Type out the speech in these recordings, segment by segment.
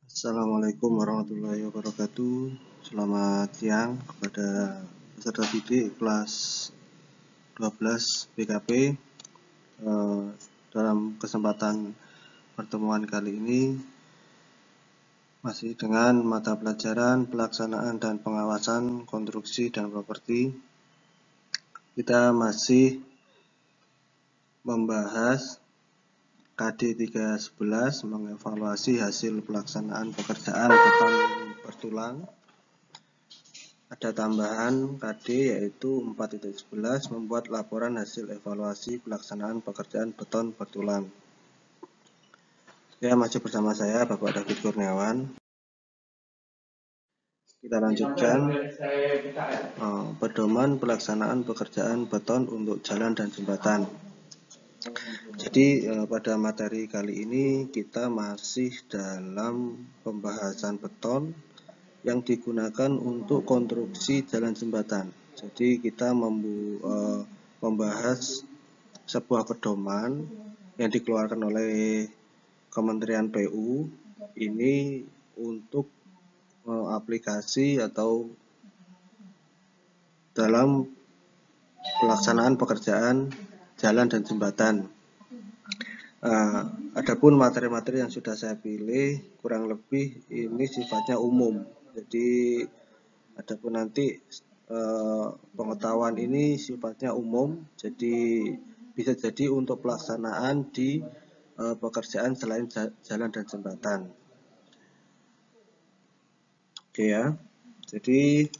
Assalamualaikum warahmatullahi wabarakatuh. Selamat siang kepada peserta didik kelas 12 BKP. Dalam kesempatan pertemuan kali ini masih dengan mata pelajaran pelaksanaan dan pengawasan konstruksi dan properti. Kita masih membahas KD 311 mengevaluasi hasil pelaksanaan pekerjaan beton bertulang. Ada tambahan KD yaitu 4.11 membuat laporan hasil evaluasi pelaksanaan pekerjaan beton bertulang. Ya, masih bersama saya Bapak David Kurniawan. Kita lanjutkan pedoman pelaksanaan pekerjaan beton untuk jalan dan jembatan. Jadi pada materi kali ini kita masih dalam pembahasan beton yang digunakan untuk konstruksi jalan jembatan. Jadi kita membahas sebuah pedoman yang dikeluarkan oleh Kementerian PU ini untuk aplikasi atau dalam pelaksanaan pekerjaan jalan dan jembatan. Adapun materi-materi yang sudah saya pilih kurang lebih ini sifatnya umum. Jadi adapun nanti pengetahuan ini sifatnya umum, jadi bisa jadi untuk pelaksanaan di pekerjaan selain jalan dan jembatan. Oke ya. Jadi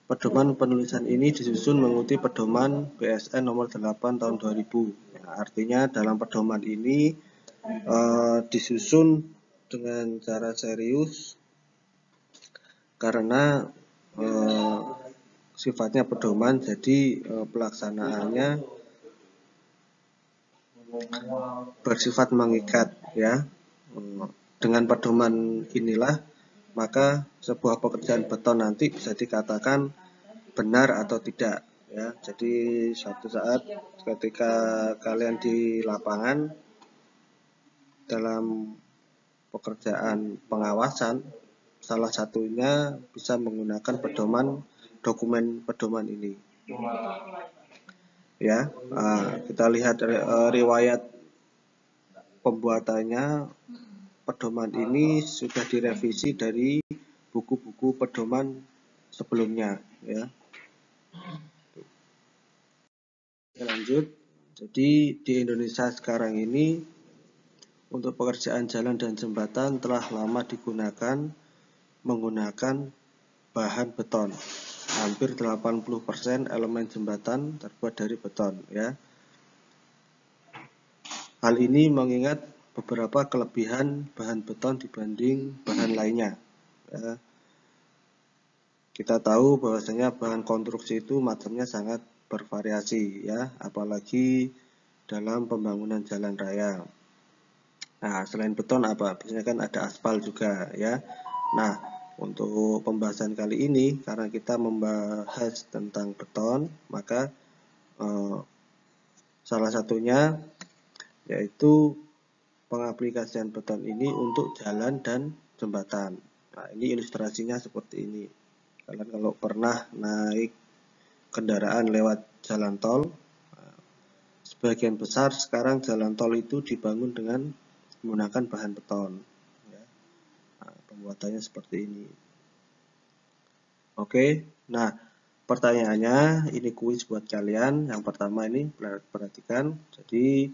pedoman penulisan ini disusun mengikuti pedoman BSN nomor 8 tahun 2000. Ya, artinya dalam pedoman ini disusun dengan cara serius karena sifatnya pedoman, jadi pelaksanaannya bersifat mengikat ya. Dengan pedoman inilah maka sebuah pekerjaan beton nanti bisa dikatakan benar atau tidak ya. Jadi suatu saat ketika kalian di lapangan dalam pekerjaan pengawasan, salah satunya bisa menggunakan dokumen pedoman ini ya. Kita lihat riwayat pembuatannya. Pedoman ini sudah direvisi dari buku-buku pedoman sebelumnya ya. Lanjut. Jadi di Indonesia sekarang ini untuk pekerjaan jalan dan jembatan telah lama digunakan menggunakan bahan beton. Hampir 80% elemen jembatan terbuat dari beton ya. Hal ini mengingat beberapa kelebihan bahan beton dibanding bahan lainnya ya. Kita tahu bahwasanya bahan konstruksi itu macamnya sangat bervariasi ya, apalagi dalam pembangunan jalan raya. Nah, selain beton apa? Biasanya kan ada aspal juga ya. Nah, untuk pembahasan kali ini karena kita membahas tentang beton, maka salah satunya yaitu pengaplikasian beton ini untuk jalan dan jembatan. Nah, ini ilustrasinya seperti ini. Kalian kalau pernah naik kendaraan lewat jalan tol, sebagian besar sekarang jalan tol itu dibangun dengan menggunakan bahan beton ya. Nah, pembuatannya seperti ini. Oke, nah pertanyaannya ini kuis buat kalian. Yang pertama ini perhatikan. Jadi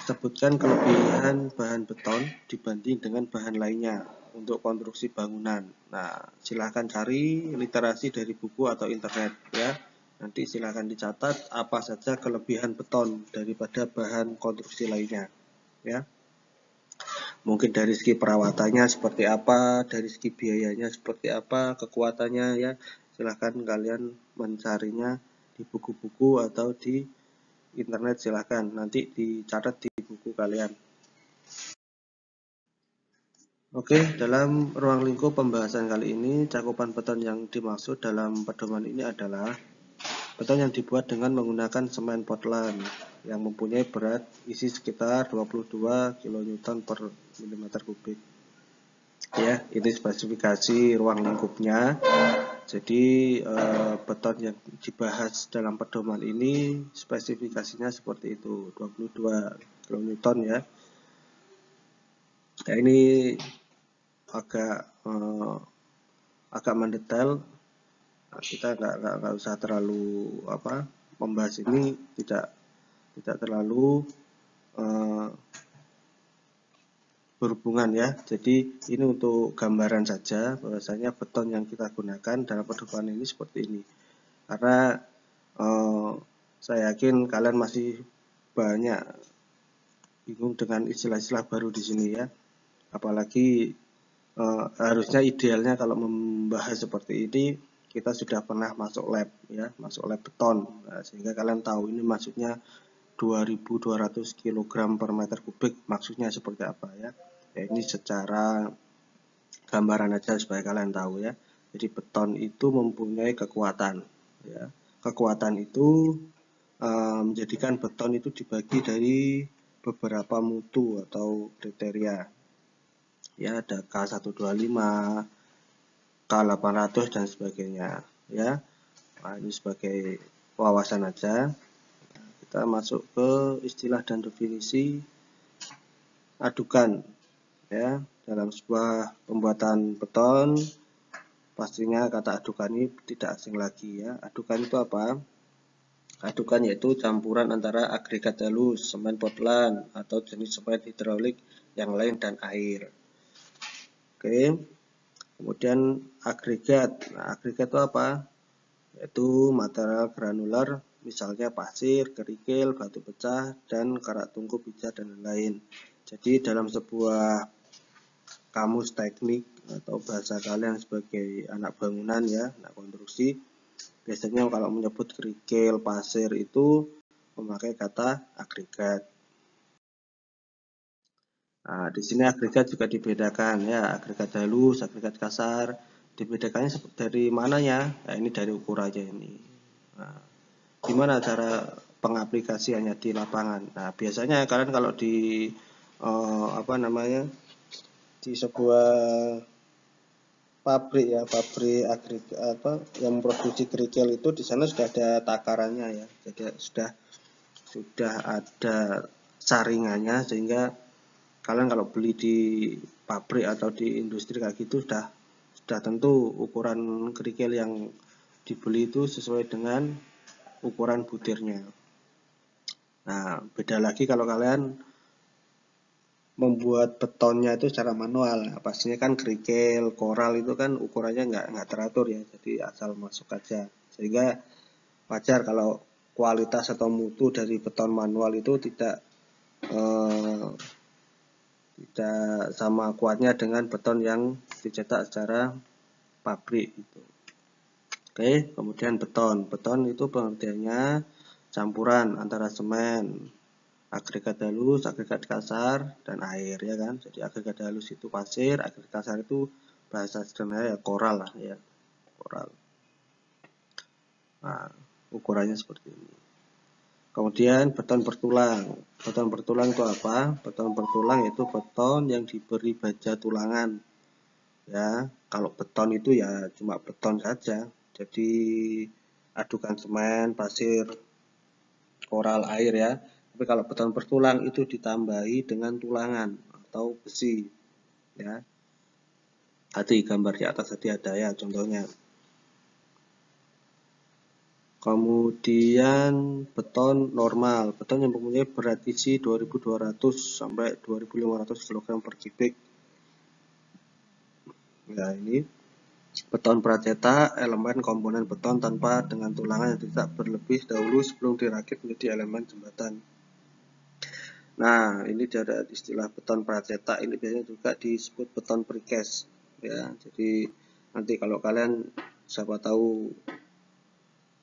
sebutkan kelebihan bahan beton dibanding dengan bahan lainnya untuk konstruksi bangunan. Nah, silahkan cari literasi dari buku atau internet ya. Nanti silahkan dicatat apa saja kelebihan beton daripada bahan konstruksi lainnya ya. Mungkin dari segi perawatannya seperti apa, dari segi biayanya seperti apa, kekuatannya ya. Silahkan kalian mencarinya di buku-buku atau di internet, silahkan nanti dicatat di buku kalian. Oke, dalam ruang lingkup pembahasan kali ini cakupan beton yang dimaksud dalam pedoman ini adalah Beton yang dibuat dengan menggunakan semen Portland yang mempunyai berat isi sekitar 22 kN per mm kubik. Ya, ini spesifikasi ruang lingkupnya. Jadi beton yang dibahas dalam pedoman ini spesifikasinya seperti itu, 22 kN ya. Nah, ini agak mendetail. Nah, kita nggak usah terlalu membahas ini, tidak terlalu berhubungan ya. Jadi ini untuk gambaran saja bahwasanya beton yang kita gunakan dalam pedoman ini seperti ini. Karena saya yakin kalian masih banyak bingung dengan istilah-istilah baru di sini ya. Apalagi harusnya idealnya kalau membahas seperti ini kita sudah pernah masuk lab ya, masuk lab beton. Nah, sehingga kalian tahu ini maksudnya 2200 kg per meter kubik maksudnya seperti apa ya. Ya, ini secara gambaran aja supaya kalian tahu ya. Jadi beton itu mempunyai kekuatan ya. Kekuatan itu menjadikan beton itu dibagi dari beberapa mutu atau kriteria. Ya, ada K125, K800 dan sebagainya ya. Nah, ini sebagai wawasan aja. Kita masuk ke istilah dan definisi adukan ya. Dalam sebuah pembuatan beton pastinya kata adukan ini tidak asing lagi ya. Adukan itu apa? Adukan yaitu campuran antara agregat halus, semen Portland atau jenis semen hidrolik yang lain dan air. Oke. Kemudian agregat. Nah, agregat itu apa? Yaitu material granular, misalnya pasir, kerikil, batu pecah, dan karak tungku pijat dan lain-lain. Jadi dalam sebuah kamus teknik atau bahasa kalian sebagai anak bangunan ya, anak konstruksi, biasanya kalau menyebut kerikil, pasir itu memakai kata agregat. Nah, di sini agregat juga dibedakan ya, agregat halus, agregat kasar. Dibedakannya dari mananya? Nah, ini dari ukurannya ini. Nah, gimana cara pengaplikasiannya di lapangan? Nah, biasanya kalian kalau di di sebuah pabrik ya, pabrik agregat yang memproduksi kerikil itu di sana sudah ada takarannya ya. Jadi sudah ada saringannya sehingga kalian kalau beli di pabrik atau di industri kayak gitu sudah tentu ukuran kerikil yang dibeli itu sesuai dengan ukuran butirnya. Nah, beda lagi kalau kalian membuat betonnya itu secara manual. Nah, pastinya kan kerikil, koral itu kan ukurannya nggak teratur ya, jadi asal masuk aja. Sehingga wajar kalau kualitas atau mutu dari beton manual itu tidak sama kuatnya dengan beton yang dicetak secara pabrik itu. Oke, kemudian beton. Beton itu pengertiannya campuran antara semen, agregat halus, agregat kasar, dan air ya kan. Jadi agregat halus itu pasir, agregat kasar itu bahasa sederhana ya koral lah ya, koral. Nah, ukurannya seperti ini. Kemudian beton bertulang. Beton bertulang itu apa? Beton bertulang yaitu beton yang diberi baja tulangan. Ya, kalau beton itu ya cuma beton saja. Jadi adukan semen, pasir, koral, air ya. Tapi kalau beton bertulang itu ditambahi dengan tulangan atau besi. Ya. Tadi gambar di atas tadi ada ya contohnya. Kemudian beton normal, beton yang mempunyai berat isi 2200 sampai 2500 kg per kubik. Nah, ini beton pracetak, elemen komponen beton tanpa dengan tulangan yang tidak berlebih dahulu sebelum dirakit menjadi elemen jembatan. Nah, ini ada istilah beton pracetak, ini biasanya juga disebut beton precast ya. Jadi nanti kalau kalian siapa tahu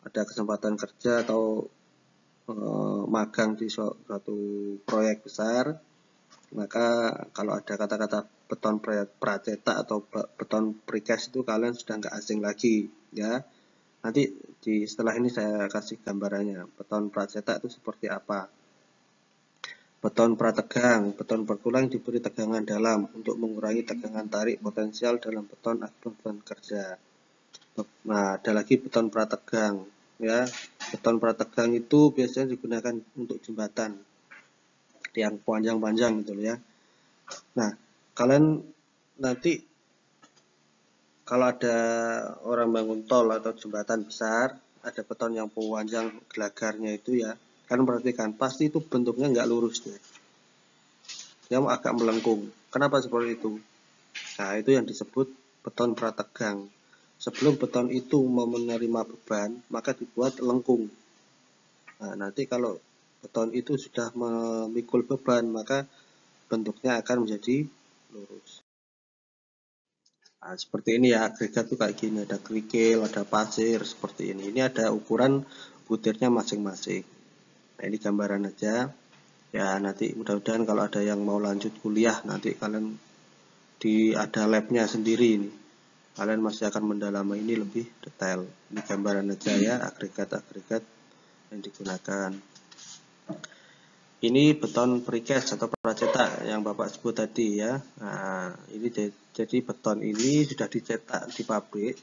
ada kesempatan kerja atau magang di suatu proyek besar, maka kalau ada kata-kata beton pracetak atau beton precast itu kalian sudah nggak asing lagi ya. Nanti setelah ini saya kasih gambarannya. Beton pracetak itu seperti apa. Beton prategang, beton bertulang diberi tegangan dalam untuk mengurangi tegangan tarik potensial dalam beton akibat beban kerja. Nah, ada lagi beton prategang, ya. Beton prategang itu biasanya digunakan untuk jembatan yang panjang-panjang gitu ya. Nah, kalian nanti kalau ada orang bangun tol atau jembatan besar, ada beton yang panjang gelagarnya itu ya, kan perhatikan pasti itu bentuknya nggak lurus tuh. Dia agak melengkung. Kenapa seperti itu? Nah, itu yang disebut beton prategang. Sebelum beton itu mau menerima beban, maka dibuat lengkung. Nah, nanti kalau beton itu sudah memikul beban, maka bentuknya akan menjadi lurus. Nah, seperti ini ya, agregat tuh kayak gini, ada kerikil, ada pasir, seperti ini. Ini ada ukuran butirnya masing-masing. Nah, ini gambaran aja. Ya, nanti mudah-mudahan kalau ada yang mau lanjut kuliah, nanti kalian ada labnya sendiri ini. Kalian masih akan mendalami ini lebih detail. Ini gambaran aja ya, agregat-agregat yang digunakan. Ini beton precast atau pracetak yang Bapak sebut tadi ya. Nah, ini jadi beton ini sudah dicetak di pabrik.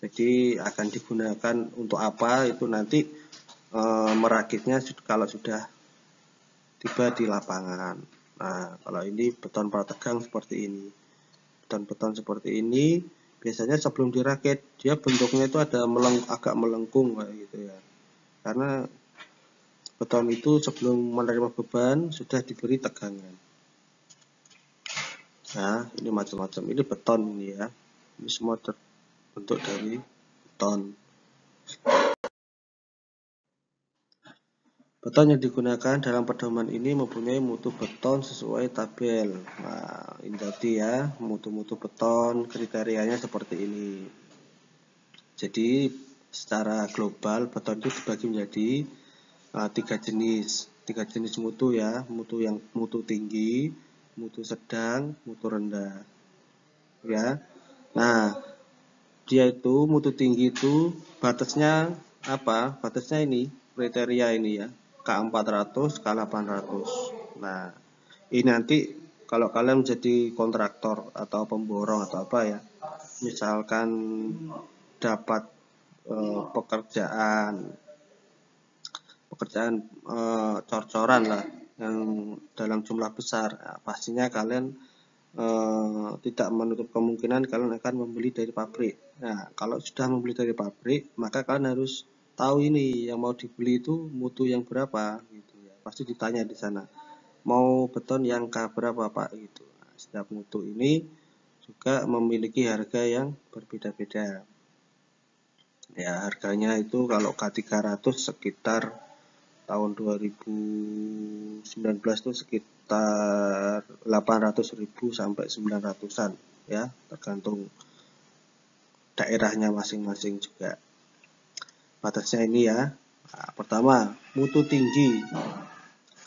Jadi akan digunakan untuk apa itu nanti merakitnya kalau sudah tiba di lapangan. Nah, kalau ini beton prategang seperti ini. Beton-beton seperti ini biasanya sebelum dirakit dia bentuknya itu ada agak melengkung kayak gitu ya. Karena beton itu sebelum menerima beban sudah diberi tegangan. Nah, ini macam-macam. Ini beton ini ya. Ini semua terbentuk dari beton. Beton yang digunakan dalam pedoman ini mempunyai mutu beton sesuai tabel. Nah, ini tadi ya, mutu-mutu beton kriterianya seperti ini. Jadi, secara global beton itu dibagi menjadi tiga jenis mutu ya, mutu tinggi, mutu sedang, mutu rendah. Ya. Nah, dia itu mutu tinggi itu batasnya apa? Batasnya ini kriteria ini ya. K400, K800. Nah, ini nanti kalau kalian menjadi kontraktor atau pemborong atau apa ya, misalkan dapat pekerjaan cor-coran lah yang dalam jumlah besar, nah, pastinya kalian tidak menutup kemungkinan kalian akan membeli dari pabrik. Nah, kalau sudah membeli dari pabrik, maka kalian harus tahu ini yang mau dibeli itu mutu yang berapa gitu ya. Pasti ditanya di sana. Mau beton yang K berapa, Pak gitu. Nah, setiap mutu ini juga memiliki harga yang berbeda-beda. Ya, harganya itu kalau K300 sekitar tahun 2019 itu sekitar 800.000 sampai 900-an ya, tergantung daerahnya masing-masing juga. Batasnya ini ya. Nah, pertama, mutu tinggi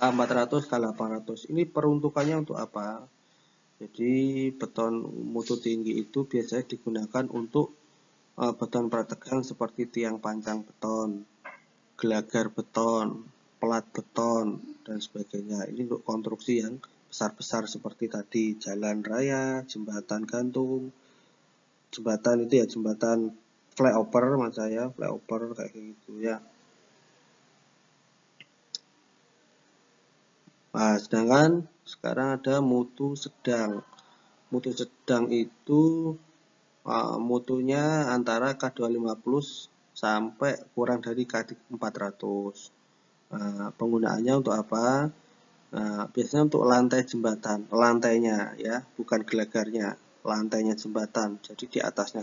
K400 K800. Ini peruntukannya untuk apa? Jadi beton mutu tinggi itu biasanya digunakan untuk beton prategang seperti tiang pancang beton, gelagar beton, pelat beton, dan sebagainya. Ini untuk konstruksi yang besar-besar seperti tadi, jalan raya, jembatan gantung, jembatan itu ya, jembatan flyover mas saya, flyover kayak gitu ya. Nah, sedangkan sekarang ada mutu sedang. Mutu sedang itu mutunya antara K250 sampai kurang dari K400. Penggunaannya untuk apa? Biasanya untuk lantai jembatan, lantainya ya, bukan gelagarnya, lantainya jembatan. Jadi di atasnya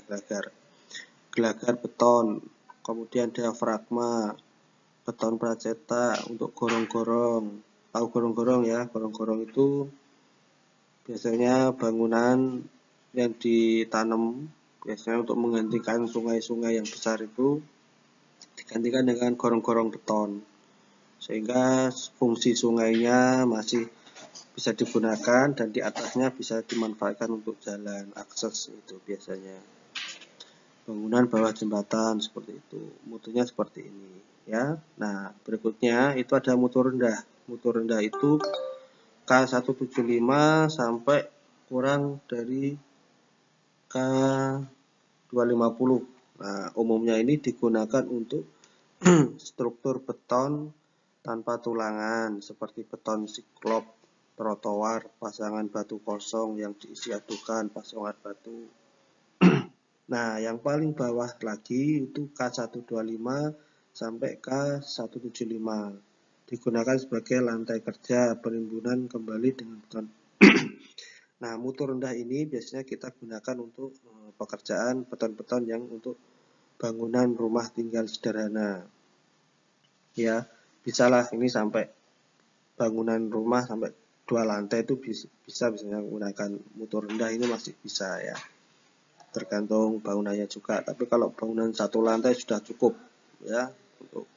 gelagar beton, kemudian diafragma, beton pracetak untuk gorong-gorong. Tahu gorong-gorong ya? Gorong-gorong itu biasanya bangunan yang ditanam biasanya untuk menggantikan sungai-sungai yang besar itu digantikan dengan gorong-gorong beton, sehingga fungsi sungainya masih bisa digunakan dan di atasnya bisa dimanfaatkan untuk jalan akses itu biasanya. bangunan bawah jembatan seperti itu. Mutunya seperti ini ya. Nah, berikutnya itu ada mutu rendah. Mutu rendah itu K175 sampai kurang dari K250. Nah, umumnya ini digunakan untuk struktur beton tanpa tulangan seperti beton siklop, trotoar, pasangan batu kosong yang diisi adukan, pasangan batu. Nah, yang paling bawah lagi itu K125 sampai K175. Digunakan sebagai lantai kerja penimbunan kembali dengan beton. Nah, mutu rendah ini biasanya kita gunakan untuk pekerjaan beton-beton yang untuk bangunan rumah tinggal sederhana. Ya, bisalah ini sampai bangunan rumah sampai 2 lantai itu bisa misalnya menggunakan mutu rendah, ini masih bisa ya. Tergantung bangunannya juga, tapi kalau bangunan 1 lantai sudah cukup ya, untuk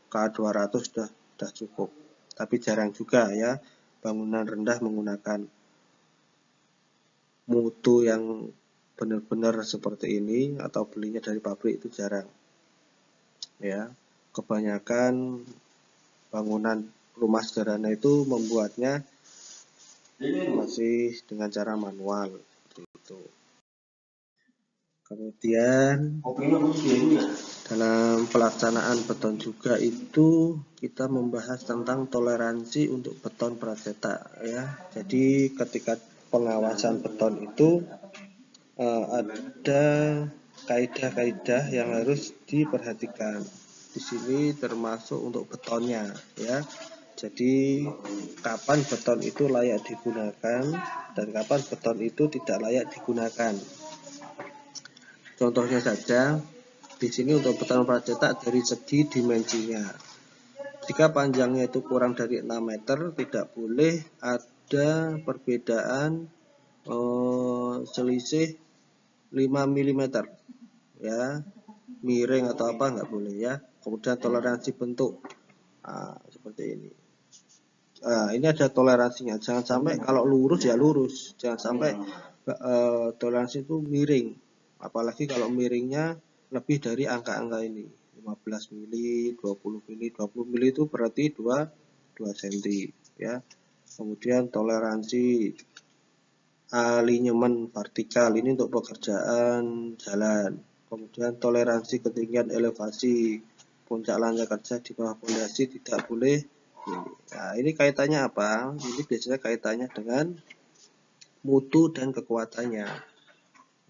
K200 sudah cukup. Tapi jarang juga ya bangunan rendah menggunakan mutu yang benar-benar seperti ini atau belinya dari pabrik, itu jarang ya. Kebanyakan bangunan rumah sederhana itu membuatnya masih dengan cara manual seperti itu. Kemudian dalam pelaksanaan beton juga itu kita membahas tentang toleransi untuk beton pracetak ya. Jadi ketika pengawasan beton itu ada kaidah-kaidah yang harus diperhatikan. Di sini termasuk untuk betonnya ya. Jadi kapan beton itu layak digunakan dan kapan beton itu tidak layak digunakan. Contohnya saja, di sini untuk beton pracetak dari segi dimensinya. Jika panjangnya itu kurang dari 6 meter, tidak boleh ada perbedaan selisih 5 mm ya, miring atau apa nggak boleh ya. Kemudian toleransi bentuk, seperti ini. Ini ada toleransinya. Jangan sampai kalau lurus ya lurus, jangan sampai toleransi itu miring. Apalagi kalau miringnya lebih dari angka-angka ini, 15 mili, 20 mili. 20 mili itu berarti 2 cm ya. Kemudian toleransi alinyemen vertikal, ini untuk pekerjaan jalan. Kemudian toleransi ketinggian elevasi puncak lantai kerja di bawah fondasi tidak boleh ini. Nah, ini kaitannya apa? Ini biasanya kaitannya dengan mutu dan kekuatannya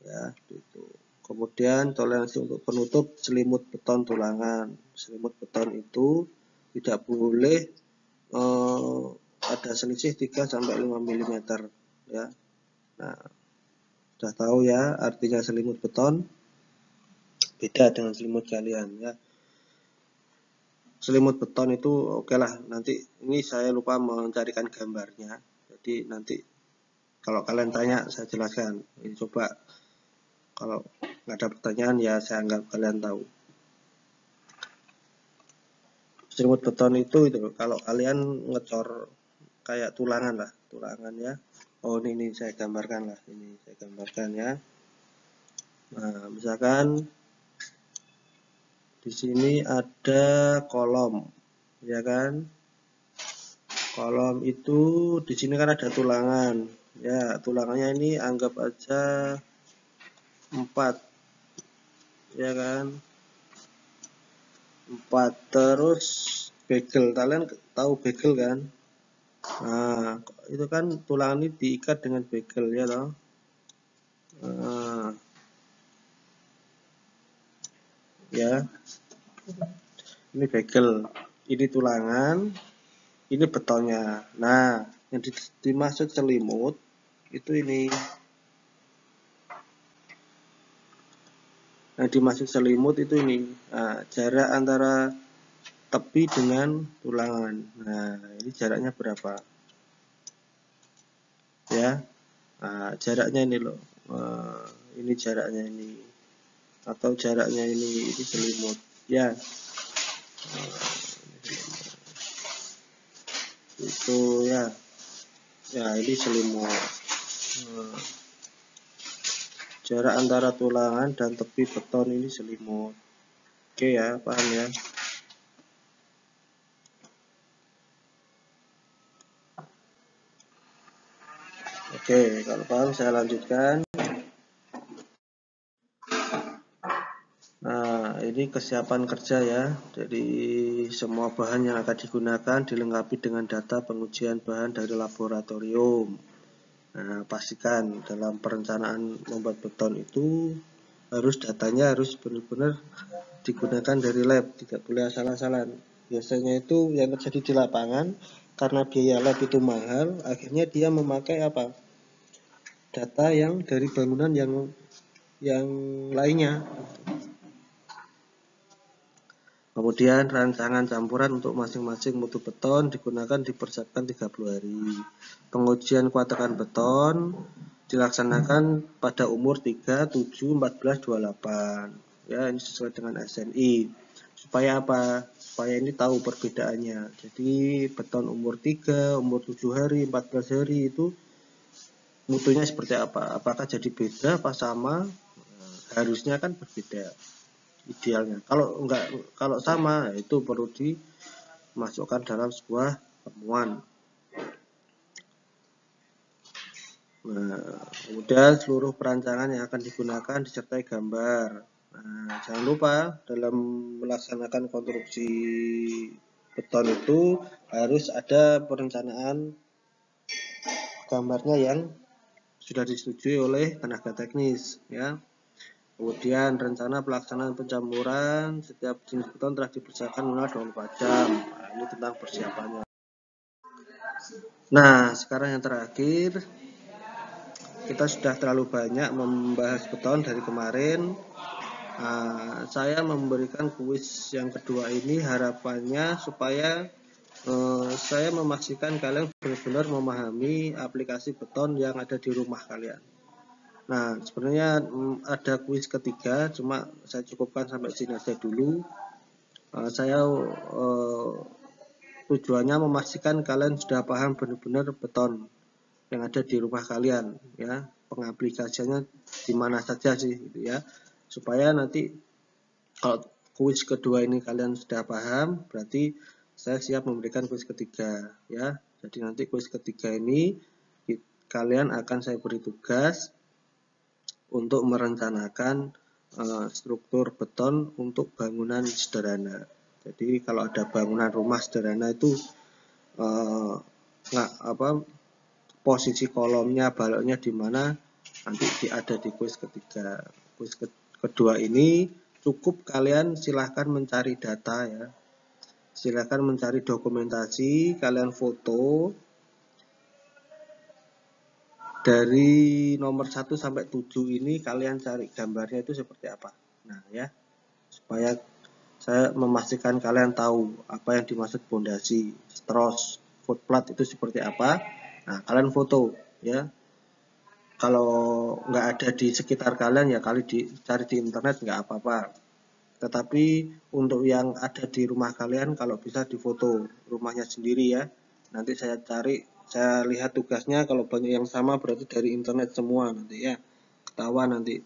ya, itu. Kemudian toleransi untuk penutup selimut beton tulangan. Selimut beton itu tidak boleh ada selisih 3 sampai 5 mm ya. Nah, sudah tahu ya artinya selimut beton, beda dengan selimut galian ya. Selimut beton itu oke lah, nanti ini saya lupa mencarikan gambarnya. Jadi nanti kalau kalian tanya saya jelaskan. Ini coba kalau nggak ada pertanyaan ya saya anggap kalian tahu. Selimut beton itu kalau kalian ngecor kayak tulangan lah, tulangan ya. Oh ini saya gambarkan lah, ini saya gambarkan ya. Nah, misalkan di sini ada kolom, ya kan? Kolom itu di sini kan ada tulangan, ya. Tulangannya ini anggap aja 4, ya kan? 4. Terus bagel, kalian tahu bagel kan? Nah, itu kan tulangan ini diikat dengan bagel ya toh. Nah, ya. Ini bagel, ini tulangan, ini betonnya. Nah, yang dimaksud selimut itu ini. Nah, dimaksud selimut itu ini. Nah, jarak antara tepi dengan tulangan. Nah, ini jaraknya berapa? Ya. Nah, jaraknya ini loh. Ini jaraknya ini. Atau jaraknya ini selimut. Ya. Itu ya. Ya, ini selimut. Jarak antara tulangan dan tepi beton ini selimut. Oke ya, paham ya? Oke, kalau paham saya lanjutkan. Nah, ini kesiapan kerja ya. Jadi semua bahan yang akan digunakan dilengkapi dengan data pengujian bahan dari laboratorium. Nah, pastikan dalam perencanaan membuat beton itu datanya harus benar-benar digunakan dari lab, tidak boleh asal-asalan. Biasanya itu yang terjadi di lapangan, karena biaya lab itu mahal, akhirnya dia memakai apa? Data yang dari bangunan yang lainnya. Kemudian rancangan campuran untuk masing-masing mutu beton digunakan dipersiapkan 30 hari. Pengujian kuat tekan beton dilaksanakan pada umur 3, 7, 14, 28. Ya, ini sesuai dengan SNI. Supaya apa? Supaya ini tahu perbedaannya. Jadi beton umur 3, umur 7 hari, 14 hari itu mutunya seperti apa? Apakah jadi beda apa sama? Harusnya kan berbeda idealnya. Kalau sama itu perlu dimasukkan dalam sebuah temuan. Nah, kemudian seluruh perancangan yang akan digunakan disertai gambar. Nah, jangan lupa dalam melaksanakan konstruksi beton itu harus ada perencanaan gambarnya yang sudah disetujui oleh tenaga teknis ya. Kemudian rencana pelaksanaan pencampuran setiap jenis beton telah dipersiapkan minimal 24 jam. Nah, ini tentang persiapannya. Nah, sekarang yang terakhir, kita sudah terlalu banyak membahas beton dari kemarin. Saya memberikan kuis yang kedua ini harapannya supaya saya memastikan kalian benar-benar memahami aplikasi beton yang ada di rumah kalian. Nah, sebenarnya ada kuis ketiga, cuma saya cukupkan sampai sini saja dulu. Saya tujuannya memastikan kalian sudah paham benar-benar beton yang ada di rumah kalian, ya, pengaplikasiannya di mana saja sih, gitu ya, supaya nanti kalau kuis kedua ini kalian sudah paham, berarti saya siap memberikan kuis ketiga, ya. Jadi nanti kuis ketiga ini kalian akan saya beri tugas untuk merencanakan struktur beton untuk bangunan sederhana. Jadi kalau ada bangunan rumah sederhana itu posisi kolomnya, baloknya di mana, nanti ada di kuis ketiga. Kuis kedua ini cukup kalian silahkan mencari data ya. Silahkan mencari dokumentasi, kalian foto dari nomor 1 sampai 7 ini, kalian cari gambarnya itu seperti apa. Nah ya, supaya saya memastikan kalian tahu apa yang dimaksud pondasi, stros, footplat itu seperti apa. Nah, kalian foto ya. Kalau nggak ada di sekitar kalian ya cari di internet nggak apa-apa. Tetapi untuk yang ada di rumah kalian, kalau bisa difoto rumahnya sendiri ya. Nanti saya lihat tugasnya, kalau banyak yang sama berarti dari internet semua nanti ya. Ketahuan nanti.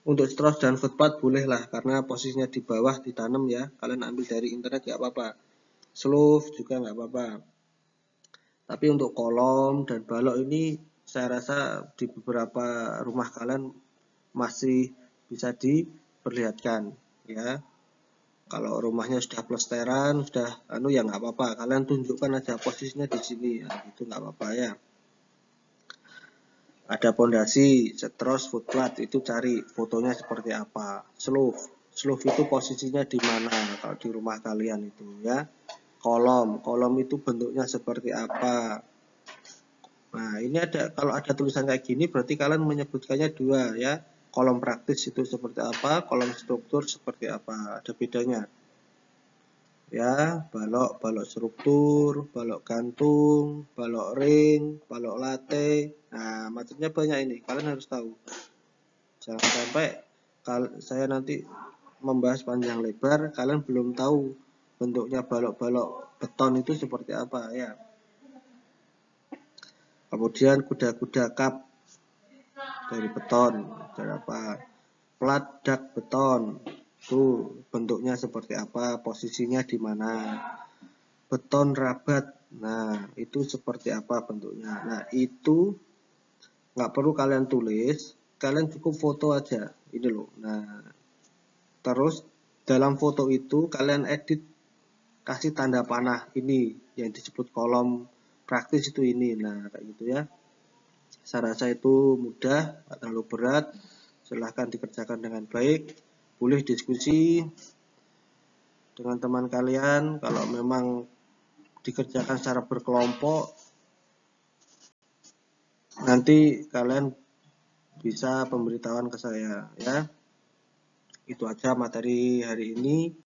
Untuk stros dan footpad bolehlah, karena posisinya di bawah ditanam ya. Kalian ambil dari internet nggak apa-apa. Slope juga nggak apa-apa. Tapi untuk kolom dan balok ini saya rasa di beberapa rumah kalian masih bisa diperlihatkan ya. Kalau rumahnya sudah plesteran, sudah ya nggak apa-apa. Kalian tunjukkan aja posisinya di sini ya, itu nggak apa-apa ya. Ada pondasi, stros, footplat, itu cari fotonya seperti apa. Slope itu posisinya di mana kalau di rumah kalian itu ya. Kolom itu bentuknya seperti apa. Nah, ini kalau ada tulisan kayak gini berarti kalian menyebutkannya dua ya. Kolom praktis itu seperti apa, kolom struktur seperti apa, ada bedanya. Ya, balok struktur, balok gantung, balok ring, balok latte. Nah, macamnya banyak ini, kalian harus tahu. Jangan sampai saya nanti membahas panjang lebar, kalian belum tahu bentuknya balok-balok beton itu seperti apa ya. Kemudian kuda-kuda kap. dari beton. Dari apa? Plat dak beton. Itu bentuknya seperti apa, posisinya di mana. Beton rabat. Nah, itu seperti apa bentuknya. Nah, itu nggak perlu kalian tulis, kalian cukup foto aja. Ini loh. Nah, terus dalam foto itu kalian edit, kasih tanda panah ini yang disebut kolom praktis itu ini. Nah, kayak gitu ya. Saya rasa itu mudah, tidak terlalu berat. Silahkan dikerjakan dengan baik. Boleh diskusi dengan teman kalian. Kalau memang dikerjakan secara berkelompok, nanti kalian bisa pemberitahuan ke saya ya. Itu aja materi hari ini.